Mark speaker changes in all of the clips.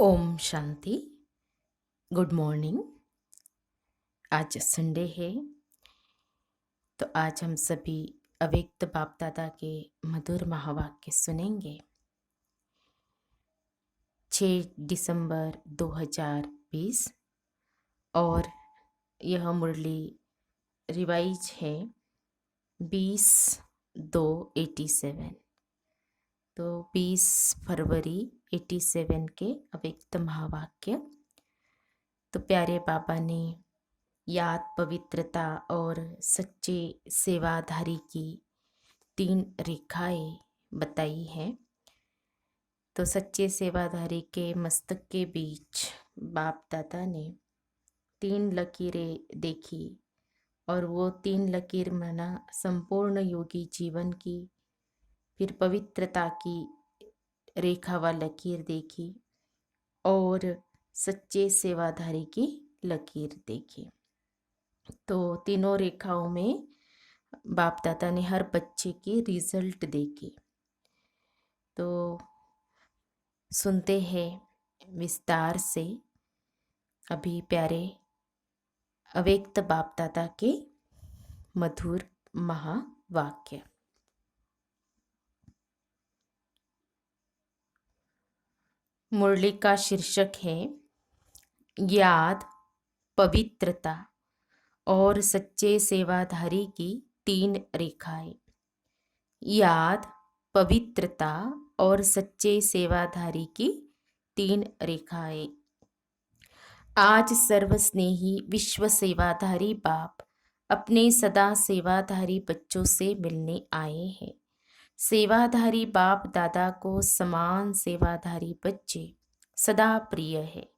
Speaker 1: ओम शांति। Good morning. आज Sunday है, तो आज हम सभी अव्यक्त बाप दादा के मधुर महावाक्य सुनेंगे। 6 दिसंबर 2020 और यह मुरली रिवाइज है 20/2/87। तो 20 फरवरी 87 के अव्यक्त महावाक्य। तो प्यारे बाबा ने याद, पवित्रता और सच्चे सेवाधारी की 3 रेखाएं बताई हैं। तो सच्चे सेवाधारी के मस्तक के बीच बाप दादा ने 3 लकीरें देखी और वो 3 लकीर माना संपूर्ण योगी जीवन की। फिर पवित्रता की रेखा व लकीर देखी और सच्चे सेवाधारी की लकीर देखी। तो तीनों रेखाओं में बाप दादा ने हर बच्चे की रिजल्ट देखी। तो सुनते हैं विस्तार से अभी प्यारे अव्यक्त बाप दादा के मधुर महावाक्य। मुरली का शीर्षक है याद, पवित्रता और सच्चे सेवाधारी की 3 रेखाएं। याद, पवित्रता और सच्चे सेवाधारी की 3 रेखाएं। आज सर्वस्नेही विश्व सेवाधारी बाप अपने सदा सेवाधारी बच्चों से मिलने आए हैं। सेवाधारी बाप दादा को समान सेवाधारी बच्चे सदा प्रिय है।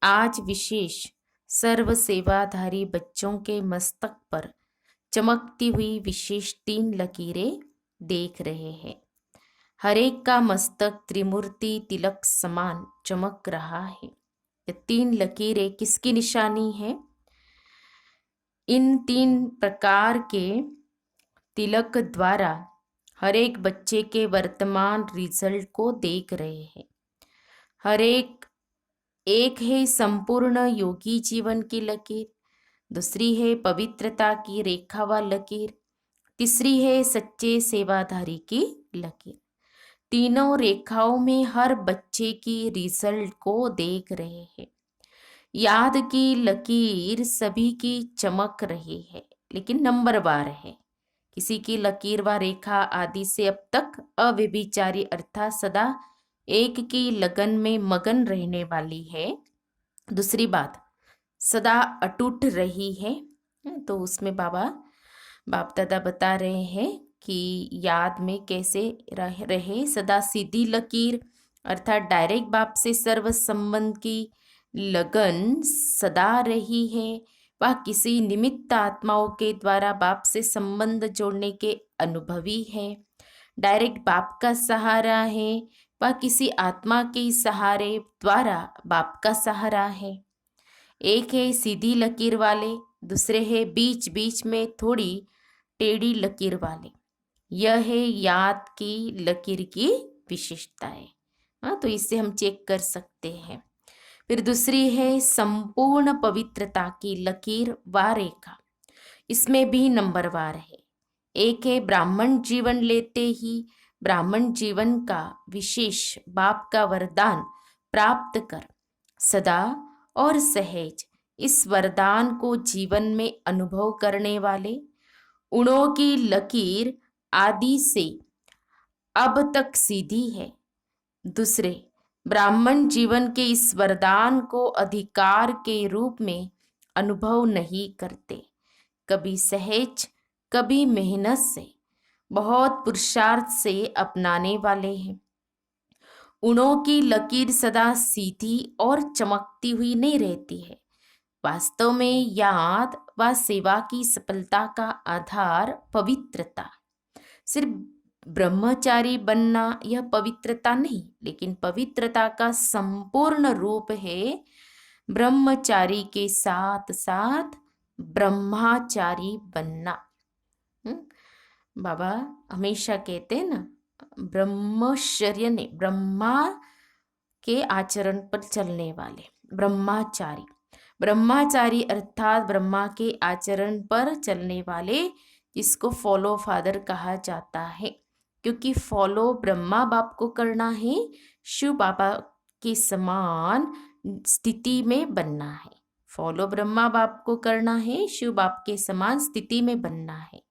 Speaker 1: आज विशेष सर्व सेवाधारी बच्चों के मस्तक पर चमकती हुई विशेष 3 लकीरें देख रहे हैं। हर एक का मस्तक त्रिमूर्ति तिलक समान चमक रहा है। ये 3 लकीरें किसकी निशानी है? इन 3 प्रकार के तिलक द्वारा हर एक बच्चे के वर्तमान रिजल्ट को देख रहे हैं। हर एक है संपूर्ण योगी जीवन की लकीर, दूसरी है पवित्रता की रेखा व लकीर, तीसरी है सच्चे सेवाधारी की लकीर। तीनों रेखाओं में हर बच्चे की रिजल्ट को देख रहे हैं। याद की लकीर सभी की चमक रही है, लेकिन नंबरवार है। किसी की लकीर व रेखा आदि से अब तक अव्यभिचारी अर्थात सदा एक की लगन में मगन रहने वाली है। दूसरी बात, सदा अटूट रही है। तो उसमें बाप दादा बता रहे हैं कि याद में कैसे रहे। सदा सीधी लकीर अर्थात डायरेक्ट बाप से सर्व संबंध की लगन सदा रही है। वह किसी निमित्त आत्माओं के द्वारा बाप से संबंध जोड़ने के अनुभवी है। डायरेक्ट बाप का सहारा है। वह किसी आत्मा के सहारे द्वारा बाप का सहारा है। एक है सीधी लकीर वाले, दूसरे है बीच बीच में थोड़ी टेढ़ी लकीर वाले। यह है याद की लकीर की विशेषता है। तो इससे हम चेक कर सकते हैं। फिर दूसरी है संपूर्ण पवित्रता की लकीर व रेखा। इसमें भी नंबरवार है। एक है ब्राह्मण जीवन लेते ही ब्राह्मण जीवन का विशेष बाप का वरदान प्राप्त कर सदा और सहज इस वरदान को जीवन में अनुभव करने वाले। उड़ों की लकीर आदि से अब तक सीधी है। दूसरे ब्राह्मण जीवन के इस वरदान को अधिकार के रूप में अनुभव नहीं करते। कभी सहज, कभी मेहनत से, बहुत पुरुषार्थ से अपनाने वाले हैं। उड़ों की लकीर सदा सीधी और चमकती हुई नहीं रहती है। वास्तव में याद व सेवा की सफलता का आधार पवित्रता। सिर्फ ब्रह्मचारी बनना यह पवित्रता नहीं, लेकिन पवित्रता का संपूर्ण रूप है ब्रह्मचारी के साथ साथ ब्रह्माचारी बनना। बाबा हमेशा कहते हैं ना, ब्रह्मचर्य ने ब्रह्मा के आचरण पर चलने वाले ब्रह्मचारी। ब्रह्मचारी अर्थात ब्रह्मा के आचरण पर चलने वाले, जिसको फॉलो फादर कहा जाता है, क्योंकि फॉलो ब्रह्मा बाप को करना है, शिव बाबा के समान स्थिति में बनना है। फॉलो ब्रह्मा बाप को करना है, शिव बाप के समान स्थिति में बनना है,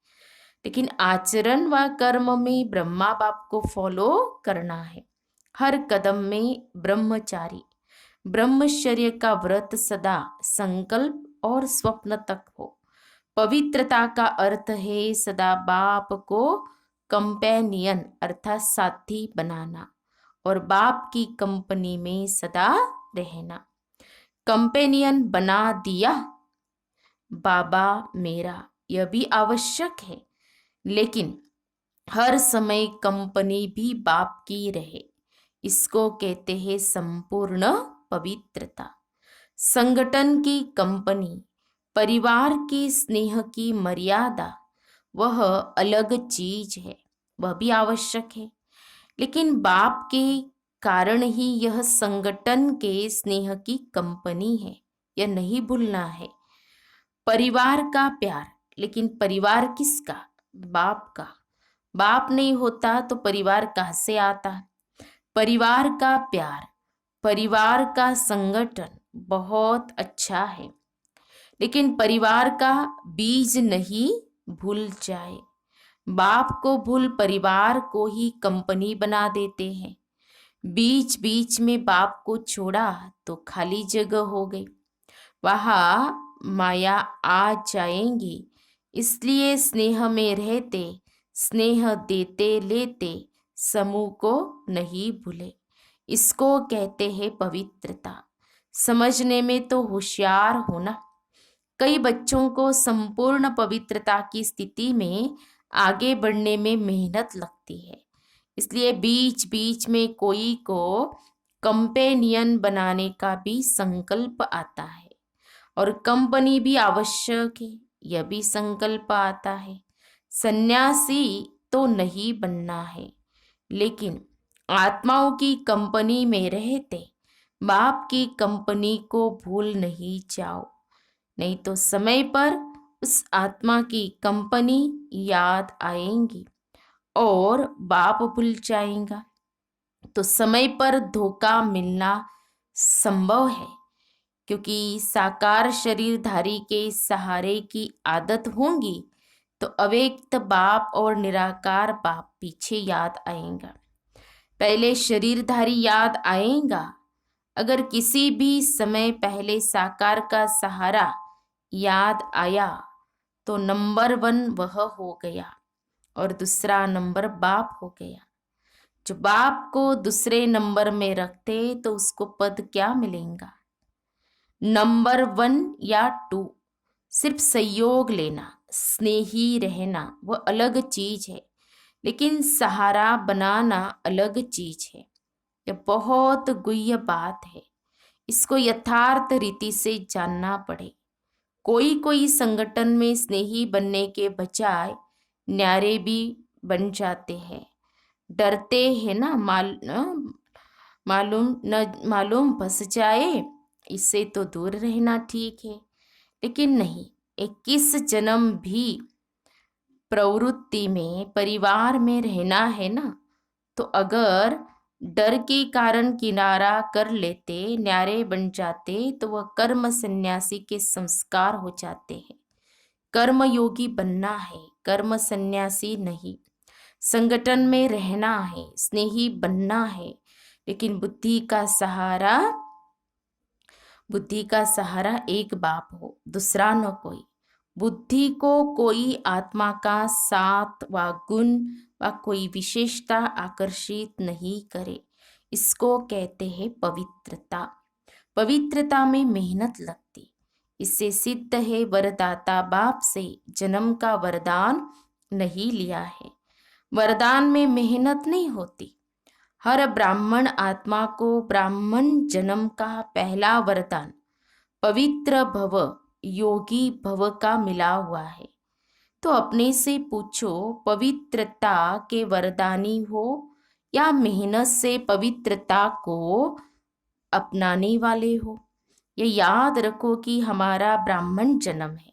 Speaker 1: लेकिन आचरण व कर्म में ब्रह्मा बाप को फॉलो करना है। हर कदम में ब्रह्मचारी ब्रह्मचर्य का व्रत सदा संकल्प और स्वप्न तक हो। पवित्रता का अर्थ है सदा बाप को कंपेनियन अर्थात साथी बनाना और बाप की कंपनी में सदा रहना। कंपेनियन बना दिया बाबा मेरा, यह भी आवश्यक है, लेकिन हर समय कंपनी भी बाप की रहे, इसको कहते हैं संपूर्ण पवित्रता। संगठन की कंपनी, परिवार के स्नेह की मर्यादा, वह अलग चीज है, वह भी आवश्यक है, लेकिन बाप के कारण ही यह संगठन के स्नेह की कंपनी है, यह नहीं भूलना है। परिवार का प्यार, लेकिन परिवार किसका? बाप का। बाप नहीं होता तो परिवार कहाँ से आता? परिवार का प्यार, परिवार का संगठन बहुत अच्छा है, लेकिन परिवार का बीज नहीं भूल जाए। बाप को भूल परिवार को ही कंपनी बना देते हैं। बीच बीच में बाप को छोड़ा तो खाली जगह हो गई, वहाँ माया आ जाएंगी। इसलिए स्नेह में रहते, स्नेह देते लेते समूह को नहीं भूले, इसको कहते हैं पवित्रता। समझने में तो होशियार होना। कई बच्चों को संपूर्ण पवित्रता की स्थिति में आगे बढ़ने में मेहनत लगती है, इसलिए बीच बीच में कोई को कंपेनियन बनाने का भी संकल्प आता है, और कंपनी भी आवश्यक है, यह भी संकल्प आता है। सन्यासी तो नहीं बनना है, लेकिन आत्माओं की कंपनी में रहते बाप की कंपनी को भूल नहीं जाओ, नहीं तो समय पर उस आत्मा की कंपनी याद आएंगी और बाप भूल जाएगा, तो समय पर धोखा मिलना संभव है, क्योंकि साकार शरीरधारी के सहारे की आदत होंगी तो अव्यक्त बाप और निराकार बाप पीछे याद आएगा। पहले शरीरधारी याद आएगा। अगर किसी भी समय पहले साकार का सहारा याद आया तो नंबर 1 वह हो गया और दूसरा नंबर बाप हो गया। जो बाप को दूसरे नंबर में रखते तो उसको पद क्या मिलेगा? नंबर 1 या 2। सिर्फ सहयोग लेना, स्नेही रहना वह अलग चीज है, लेकिन सहारा बनाना अलग चीज है। यह बहुत गुह्य बात है, इसको यथार्थ रीति से जानना पड़े। कोई कोई संगठन में स्नेही बनने के बजाय न्यारे भी बन जाते हैं। डरते हैं ना, मालूम फंस जाए, इससे तो दूर रहना ठीक है, लेकिन नहीं, 21 जन्म भी प्रवृत्ति में परिवार में रहना है ना, तो अगर डर के कारण किनारा कर लेते, न्यारे बन जाते, तो वह कर्म सन्यासी के संस्कार हो जाते हैं। कर्म योगी बनना है, कर्म सन्यासी नहीं। संगठन में रहना है, स्नेही बनना है, लेकिन बुद्धि का सहारा एक बाप हो, दूसरा न कोई। बुद्धि को कोई आत्मा का साथ व गुण व कोई विशेषता आकर्षित नहीं करे, इसको कहते हैं पवित्रता। पवित्रता में मेहनत लगती, इससे सिद्ध है वरदाता बाप से जन्म का वरदान नहीं लिया है। वरदान में मेहनत नहीं होती। हर ब्राह्मण आत्मा को ब्राह्मण जन्म का पहला वरदान पवित्र भव, योगी भव का मिला हुआ है। तो अपने से पूछो, पवित्रता के वरदानी हो या मेहनत से पवित्रता को अपनाने वाले हो। ये याद रखो कि हमारा ब्राह्मण जन्म है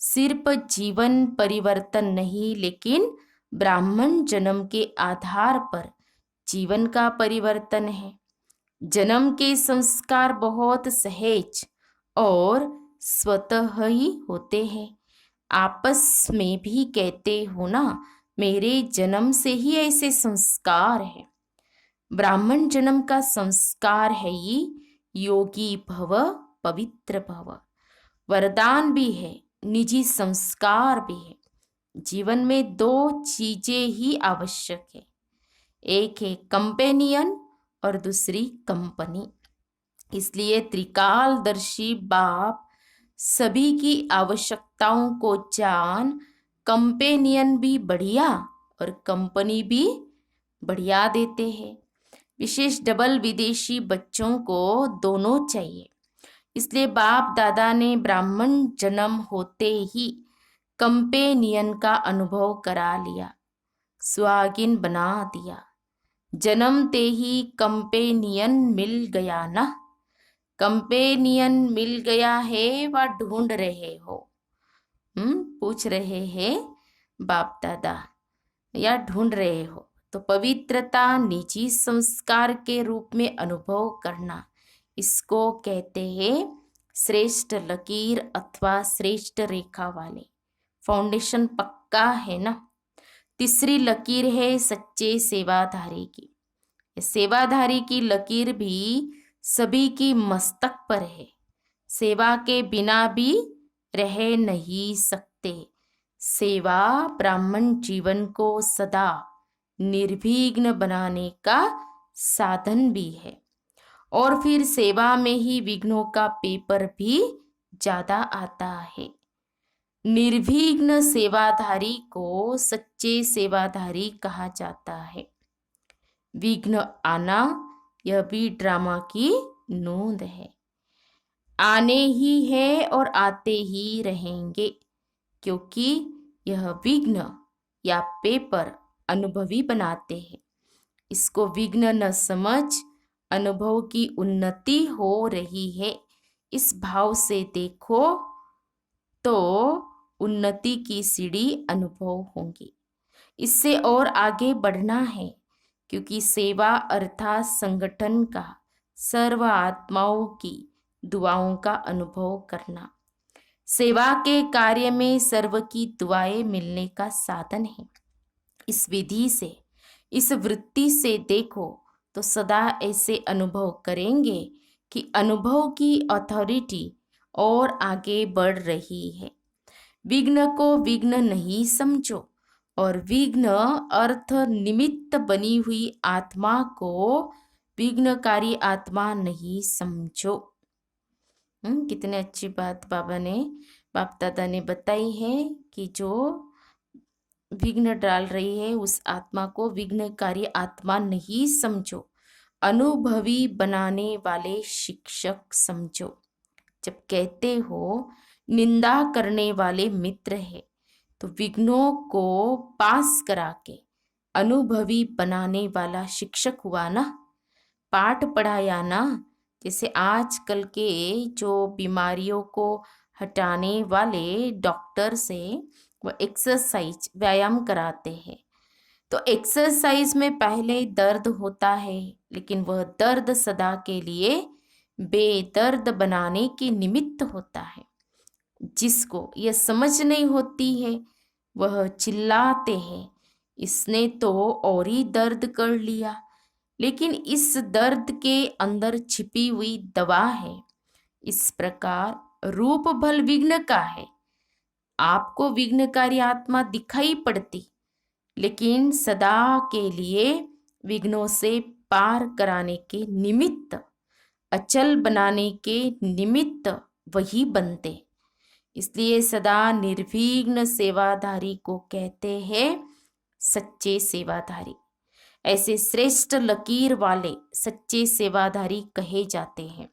Speaker 1: सिर्फ जीवन परिवर्तन नहीं, लेकिन ब्राह्मण जन्म के आधार पर जीवन का परिवर्तन है। जन्म के संस्कार बहुत सहज और स्वतः ही होते हैं। आपस में भी कहते हो ना, मेरे जन्म से ही ऐसे संस्कार है। ब्राह्मण जन्म का संस्कार है ये योगी भव, पवित्र भव। वरदान भी है, निजी संस्कार भी है। जीवन में दो चीजें ही आवश्यक है, एक है कंपेनियन और दूसरी कंपनी। इसलिए त्रिकालदर्शी बाप सभी की आवश्यकताओं को जान कंपेनियन भी बढ़िया और कंपनी भी बढ़िया देते हैं। विशेष डबल विदेशी बच्चों को दोनों चाहिए। इसलिए बाप दादा ने ब्राह्मण जन्म होते ही कंपेनियन का अनुभव करा लिया, सुहागिन बना दिया। जन्मते ही कंपेनियन मिल गया ना। कंपेनियन मिल गया है व ढूंढ रहे हो? पूछ रहे हैं बाप दादा या ढूंढ रहे हो? तो पवित्रता निजी संस्कार के रूप में अनुभव करना, इसको कहते हैं श्रेष्ठ लकीर अथवा श्रेष्ठ रेखा वाले। फाउंडेशन पक्का है ना। तीसरी लकीर है सच्चे सेवाधारी की। सेवाधारी की लकीर भी सभी की मस्तक पर है। सेवा के बिना भी रह नहीं सकते। सेवा ब्राह्मण जीवन को सदा निर्विघ्न बनाने का साधन भी है। और फिर सेवा में ही विघ्नों का पेपर भी ज्यादा आता है। निर्विघ्न सेवाधारी को सच्चे सेवाधारी कहा जाता है। विघ्न आना यह भी ड्रामा की नोंद है। आने ही है और आते ही रहेंगे, क्योंकि यह विघ्न या पेपर अनुभवी बनाते हैं। इसको विघ्न न समझ, अनुभव की उन्नति हो रही है इस भाव से देखो तो उन्नति की सीढ़ी अनुभव होंगी। इससे और आगे बढ़ना है, क्योंकि सेवा अर्थात संगठन का सर्व आत्माओं की दुआओं का अनुभव करना। सेवा के कार्य में सर्व की दुआएं मिलने का साधन है। इस विधि से, इस वृत्ति से देखो तो सदा ऐसे अनुभव करेंगे कि अनुभव की अथॉरिटी और आगे बढ़ रही है। विघ्न को विघ्न नहीं समझो और विघ्न अर्थ निमित्त बनी हुई आत्मा को विघ्नकारी आत्मा नहीं समझो। कितने अच्छी बात बाप दादा ने बताई है कि जो विघ्न डाल रही है उस आत्मा को विघ्नकारी आत्मा नहीं समझो, अनुभवी बनाने वाले शिक्षक समझो। जब कहते हो निंदा करने वाले मित्र है, तो विघ्नों को पास करा के अनुभवी बनाने वाला शिक्षक हुआ ना, पाठ पढ़ाया ना। जैसे आजकल के जो बीमारियों को हटाने वाले डॉक्टर से वो एक्सरसाइज व्यायाम कराते हैं, तो एक्सरसाइज में पहले दर्द होता है, लेकिन वह दर्द सदा के लिए बेदर्द बनाने के निमित्त होता है। जिसको यह समझ नहीं होती है वह चिल्लाते हैं, इसने तो और ही दर्द कर लिया, लेकिन इस दर्द के अंदर छिपी हुई दवा है। इस प्रकार रूप भल विघ्न का है। आपको विघ्नकारी आत्मा दिखाई पड़ती, लेकिन सदा के लिए विघ्नों से पार कराने के निमित्त, अचल बनाने के निमित्त वही बनते। इसलिए सदा निर्विघ्न सेवाधारी को कहते हैं सच्चे सेवाधारी। ऐसे श्रेष्ठ लकीर वाले सच्चे सेवाधारी कहे जाते हैं।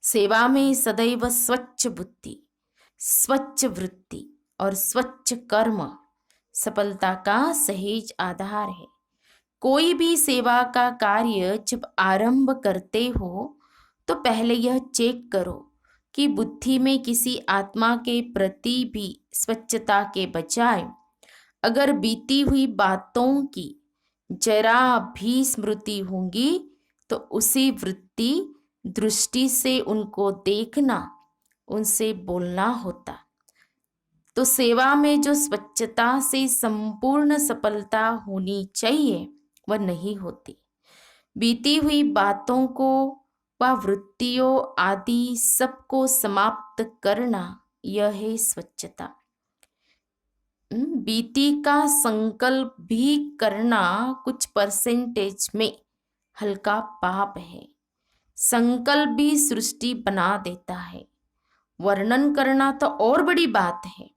Speaker 1: सेवा में सदैव स्वच्छ बुद्धि, स्वच्छ वृत्ति और स्वच्छ कर्म सफलता का सहज आधार है। कोई भी सेवा का कार्य जब आरंभ करते हो तो पहले यह चेक करो कि बुद्धि में किसी आत्मा के प्रति भी स्वच्छता के बजाय अगर बीती हुई बातों की जरा भी स्मृति होंगी तो उसी वृत्ति दृष्टि से उनको देखना, उनसे बोलना होता। तो सेवा में जो स्वच्छता से संपूर्ण सफलता होनी चाहिए वह नहीं होती। बीती हुई बातों को व वृत्तियों आदि सबको समाप्त करना, यह है स्वच्छता। बीती का संकल्प भी करना कुछ परसेंटेज में हल्का पाप है। संकल्प भी सृष्टि बना देता है। वर्णन करना तो और बड़ी बात है,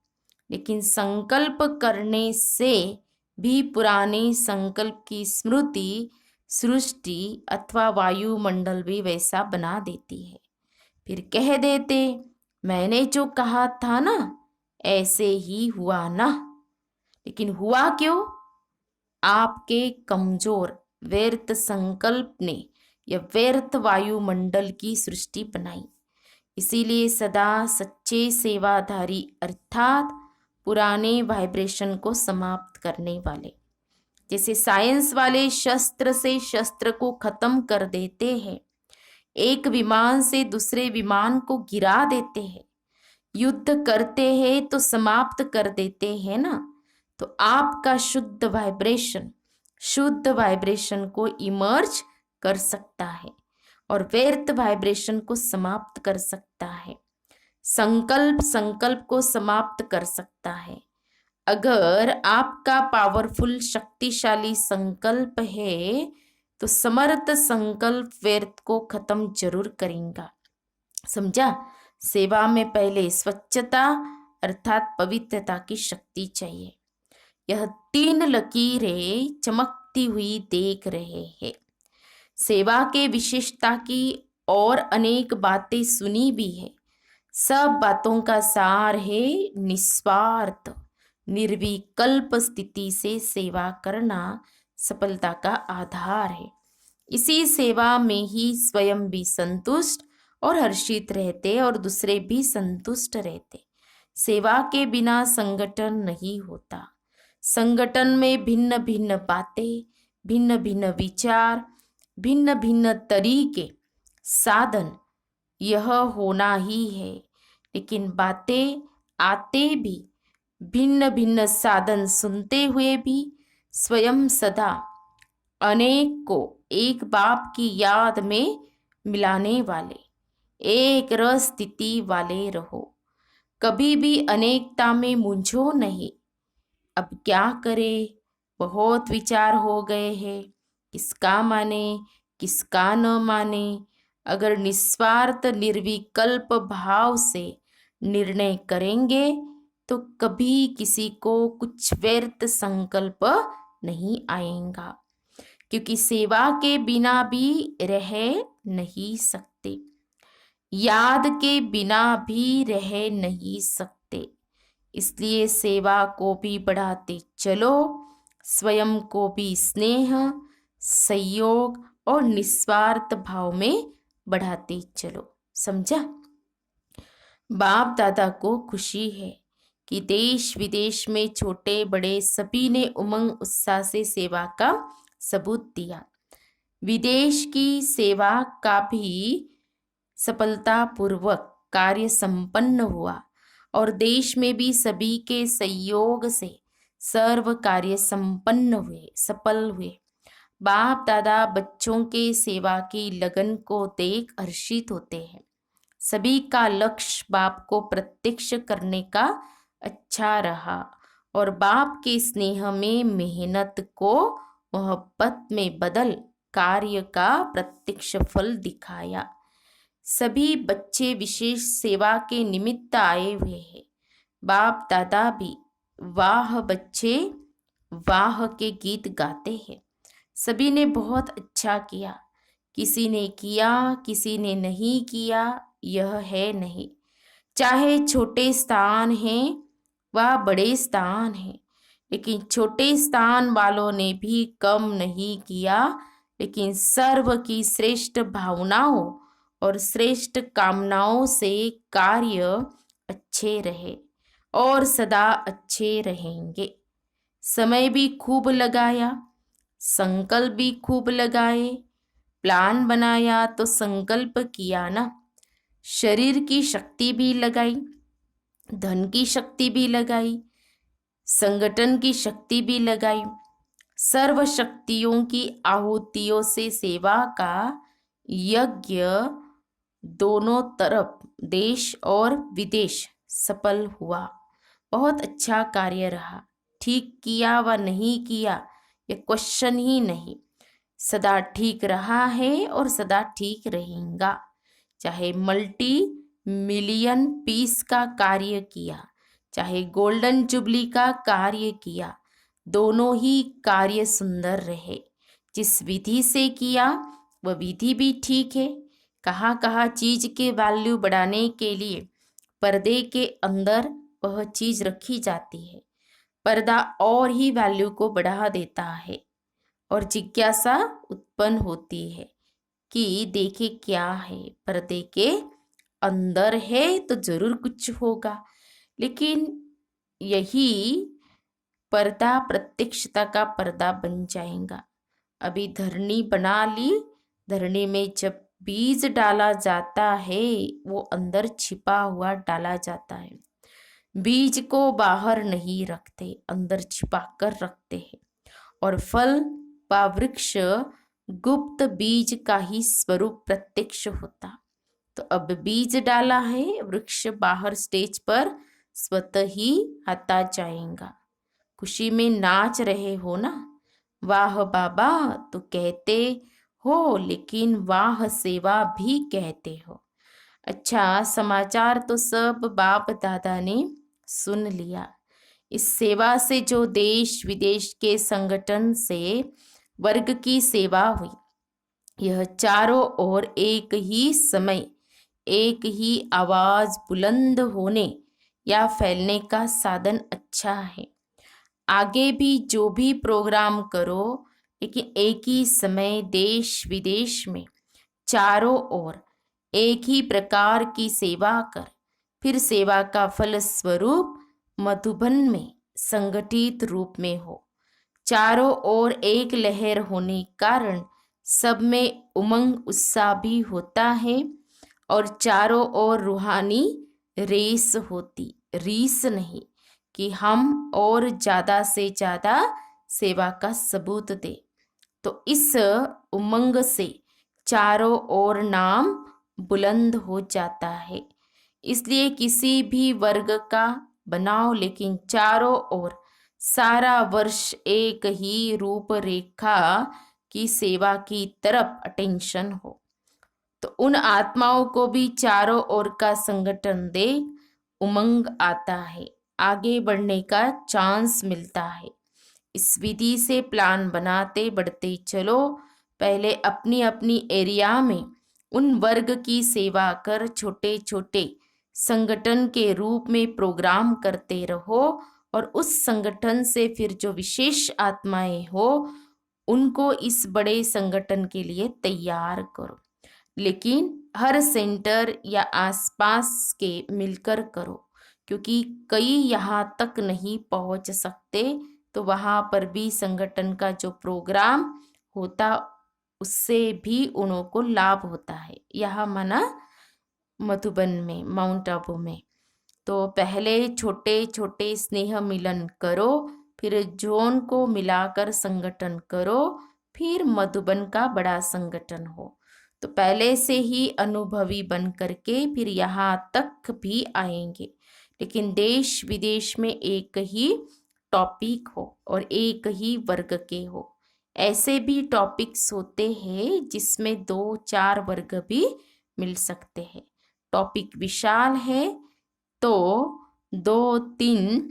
Speaker 1: लेकिन संकल्प करने से भी पुराने संकल्प की स्मृति सृष्टि अथवा वायुमंडल भी वैसा बना देती है। फिर कह देते मैंने जो कहा था ना ऐसे ही हुआ ना, लेकिन हुआ क्यों? आपके कमजोर व्यर्थ संकल्प ने यह व्यर्थ वायुमंडल की सृष्टि बनाई। इसीलिए सदा सच्चे सेवाधारी अर्थात पुराने वाइब्रेशन को समाप्त करने वाले, जैसे साइंस वाले शस्त्र से शस्त्र को खत्म कर देते हैं, एक विमान से दूसरे विमान को गिरा देते हैं, युद्ध करते हैं तो समाप्त कर देते हैं ना। तो आपका शुद्ध वाइब्रेशन को इमर्ज कर सकता है और व्यर्थ वाइब्रेशन को समाप्त कर सकता है। संकल्प को समाप्त कर सकता है। अगर आपका पावरफुल शक्तिशाली संकल्प है तो समर्थ संकल्प व्यर्थ को खत्म जरूर करेगा। समझा? सेवा में पहले स्वच्छता अर्थात पवित्रता की शक्ति चाहिए। यह 3 लकीरें चमकती हुई देख रहे हैं। सेवा के विशेषता की और अनेक बातें सुनी भी है। सब बातों का सार है निस्वार्थ निर्विकल्प स्थिति से सेवा करना सफलता का आधार है। इसी सेवा में ही स्वयं भी संतुष्ट और हर्षित रहते और दूसरे भी संतुष्ट रहते। सेवा के बिना संगठन नहीं होता। संगठन में भिन्न भिन्न बातें, भिन्न भिन्न विचार, भिन्न भिन्न तरीके, साधन, यह होना ही है। लेकिन बातें आते भी भिन्न भिन्न साधन सुनते हुए भी स्वयं सदा अनेक को एक बाप की याद में मिलाने वाले, एक रस स्थिति वाले रहो। कभी भी अनेकता में मूंझो नहीं। अब क्या करे, बहुत विचार हो गए हैं, किसका माने किसका न माने। अगर निस्वार्थ निर्विकल्प भाव से निर्णय करेंगे तो कभी किसी को कुछ व्यर्थ संकल्प नहीं आएगा, क्योंकि सेवा के बिना भी रह नहीं सकते, याद के बिना भी रह नहीं सकते। इसलिए सेवा को भी बढ़ाते चलो, स्वयं को भी स्नेह, सहयोग और निस्वार्थ भाव में बढ़ाते चलो। समझा? बाप दादा को खुशी है कि देश विदेश में छोटे बड़े सभी ने उमंग उत्साह से सेवा का सबूत दिया। विदेश की सेवा का भी सफलतापूर्वक कार्य संपन्न हुआ और देश में भी सभी के सहयोग से सर्व कार्य संपन्न हुए, सफल हुए। बाप दादा बच्चों के सेवा की लगन को देख हर्षित होते हैं। सभी का लक्ष्य बाप को प्रत्यक्ष करने का अच्छा रहा और बाप के स्नेह में मेहनत को मोहब्बत में बदल कार्य का प्रत्यक्ष फल दिखाया। सभी बच्चे विशेष सेवा के निमित्त आए हुए हैं। बाप दादा भी वाह बच्चे वाह के गीत गाते हैं। सभी ने बहुत अच्छा किया। किसी ने किया, किसी ने नहीं किया, यह है नहीं। चाहे छोटे स्थान हैं व बड़े स्थान हैं, लेकिन छोटे स्थान वालों ने भी कम नहीं किया, लेकिन सर्व की श्रेष्ठ भावनाओं और श्रेष्ठ कामनाओं से कार्य अच्छे रहे और सदा अच्छे रहेंगे। समय भी खूब लगाया, संकल्प भी खूब लगाए, प्लान बनाया तो संकल्प किया ना, शरीर की शक्ति भी लगाई, धन की शक्ति भी लगाई, संगठन की शक्ति भी लगाई, सर्व शक्तियों की आहुतियों से सेवा का यज्ञ दोनों तरफ देश और विदेश सफल हुआ। बहुत अच्छा कार्य रहा। ठीक किया व नहीं किया ये क्वेश्चन ही नहीं, सदा ठीक रहा है और सदा ठीक रहेगा। चाहे मल्टी मिलियन पीस का कार्य किया, चाहे गोल्डन जुबली का कार्य किया, दोनों ही कार्य सुंदर रहे। जिस विधि से किया वह विधि भी ठीक है। कहाँ कहाँ चीज के वैल्यू बढ़ाने के लिए पर्दे के अंदर वह चीज रखी जाती है, पर्दा और ही वैल्यू को बढ़ा देता है और जिज्ञासा उत्पन्न होती है कि देखे क्या है, पर्दे के अंदर है तो जरूर कुछ होगा। लेकिन यही पर्दा प्रत्यक्षता का पर्दा बन जाएगा। अभी धरनी बना ली, धरनी में जब बीज डाला जाता है वो अंदर छिपा हुआ डाला जाता है। बीज को बाहर नहीं रखते, अंदर छिपा कर रखते हैं। और फल व वृक्ष गुप्त बीज का ही स्वरूप प्रत्यक्ष होता। तो अब बीज डाला है, वृक्ष बाहर स्टेज पर स्वतः ही आता जाएगा। खुशी में नाच रहे हो ना, वाह बाबा तो कहते हो, लेकिन वाह सेवा भी कहते हो। अच्छा, समाचार तो सब बाप दादा ने सुन लिया। इस सेवा से जो देश विदेश के संगठन से वर्ग की सेवा हुई, यह चारों ओर एक ही समय एक ही आवाज बुलंद होने या फैलने का साधन अच्छा है। आगे भी जो भी प्रोग्राम करो, लेकिन एक ही समय देश विदेश में चारों ओर एक ही प्रकार की सेवा कर, फिर सेवा का फल स्वरूप मधुबन में संगठित रूप में हो। चारों ओर एक लहर होने कारण सब में उमंग उत्साह भी होता है और चारों ओर रूहानी रेस होती, रीस नहीं कि हम और ज्यादा से ज्यादा सेवा का सबूत दे। तो इस उमंग से चारों ओर नाम बुलंद हो जाता है। इसलिए किसी भी वर्ग का बनाओ, लेकिन चारों ओर सारा वर्ष एक ही रूपरेखा की सेवा की तरफ अटेंशन हो। तो उन आत्माओं को भी चारों ओर का संगठन दे, उमंग आता है, आगे बढ़ने का चांस मिलता है। इस विधि से प्लान बनाते बढ़ते चलो। पहले अपनी अपनी एरिया में उन वर्ग की सेवा कर छोटे छोटे संगठन के रूप में प्रोग्राम करते रहो और उस संगठन से फिर जो विशेष आत्माएं हो उनको इस बड़े संगठन के लिए तैयार करो। लेकिन हर सेंटर या आसपास के मिलकर करो, क्योंकि कई यहाँ तक नहीं पहुँच सकते, तो वहाँ पर भी संगठन का जो प्रोग्राम होता उससे भी उनको लाभ होता है। यहाँ माना मधुबन में, माउंट आबू में। तो पहले छोटे छोटे स्नेह मिलन करो, फिर जोन को मिलाकर संगठन करो, फिर मधुबन का बड़ा संगठन हो। तो पहले से ही अनुभवी बन करके फिर यहाँ तक भी आएंगे। लेकिन देश विदेश में एक ही टॉपिक हो और एक ही वर्ग के हो। ऐसे भी टॉपिक्स होते हैं जिसमें 2-4 वर्ग भी मिल सकते हैं। टॉपिक विशाल है तो 2-3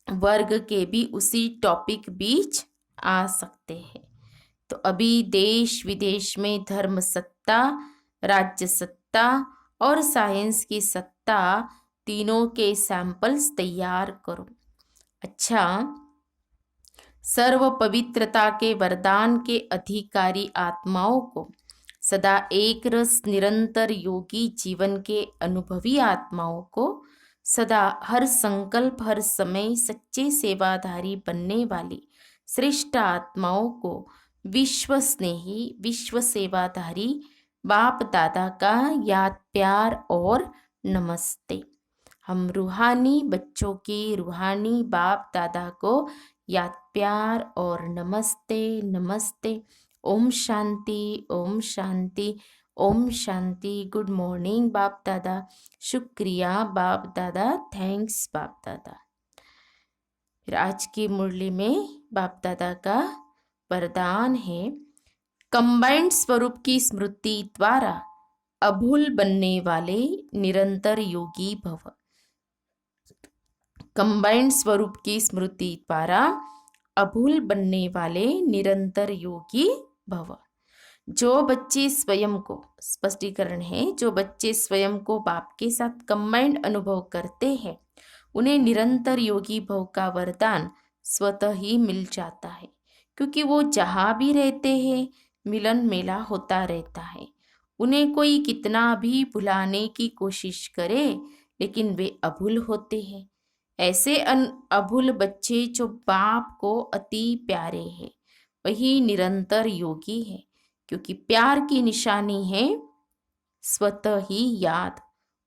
Speaker 1: वर्ग के भी उसी टॉपिक बीच आ सकते हैं। तो अभी देश विदेश में धर्म सत्ता, राज्य सत्ता और साइंस की सत्ता, तीनों के सैंपल्स तैयार करो। अच्छा, सर्व पवित्रता के वरदान के अधिकारी आत्माओं को, सदा एक रस निरंतर योगी जीवन के अनुभवी आत्माओं को, सदा हर संकल्प हर समय सच्चे सेवाधारी बनने वाली श्रेष्ठ आत्माओं को विश्व स्नेही विश्व सेवाधारी बाप दादा का याद प्यार और नमस्ते। हम रूहानी बच्चों की रूहानी बाप दादा को याद प्यार और नमस्ते नमस्ते। ओम शांति ओम शांति ओम शांति। गुड मॉर्निंग बाप दादा, शुक्रिया बाप दादा, थैंक्स बाप दादा। फिर आज की मुरली में बाप दादा का वरदान है, कंबाइंड स्वरूप की स्मृति द्वारा अभूल बनने वाले निरंतर योगी भव। कंबाइंड स्वरूप की स्मृति द्वारा अभूल बनने वाले निरंतर योगी भव। जो बच्चे स्वयं को, स्पष्टीकरण है, जो बच्चे स्वयं को बाप के साथ कंबाइंड अनुभव करते हैं उन्हें निरंतर योगी भव का वरदान स्वतः ही मिल जाता है, क्योंकि वो जहाँ भी रहते हैं मिलन मेला होता रहता है। उन्हें कोई कितना भी भुलाने की कोशिश करे लेकिन वे अभूल होते हैं। ऐसे अभूल बच्चे जो बाप को अति प्यारे हैं वही निरंतर योगी है, क्योंकि प्यार की निशानी है स्वतः ही याद।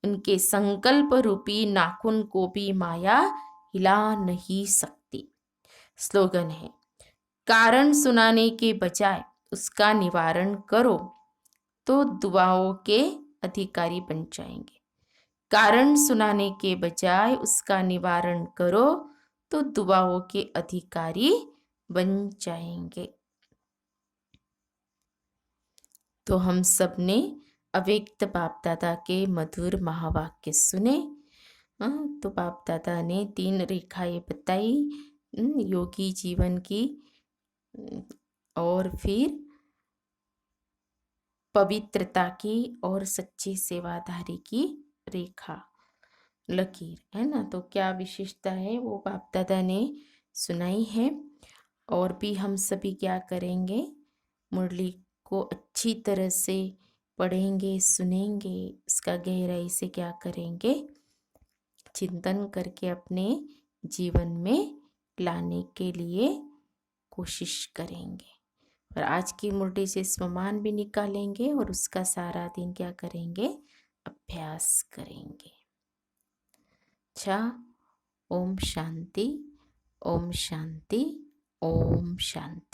Speaker 1: उनके संकल्प रूपी नाखून को भी माया हिला नहीं सकती। स्लोगन है, कारण सुनाने के बजाय उसका निवारण करो तो दुआओं के अधिकारी बन जाएंगे। कारण सुनाने के बजाय उसका निवारण करो तो दुआओं के अधिकारी बन जाएंगे। तो हम सब ने अव्यक्त बाप दादा के मधुर महावाक्य सुने। तो बाप दादा ने 3 रेखाएं बताई योगी जीवन की, और फिर पवित्रता की और सच्ची सेवाधारी की रेखा लकीर है ना। तो क्या विशेषता है वो बाप दादा ने सुनाई है। और भी हम सभी क्या करेंगे, मुरली को अच्छी तरह से पढ़ेंगे सुनेंगे, इसका गहराई से क्या करेंगे, चिंतन करके अपने जीवन में लाने के लिए कोशिश करेंगे। और आज की मुरली से स्वमान भी निकालेंगे और उसका सारा दिन क्या करेंगे, अभ्यास करेंगे। अच्छा, ओम शांति ओम शांति ओम शांति।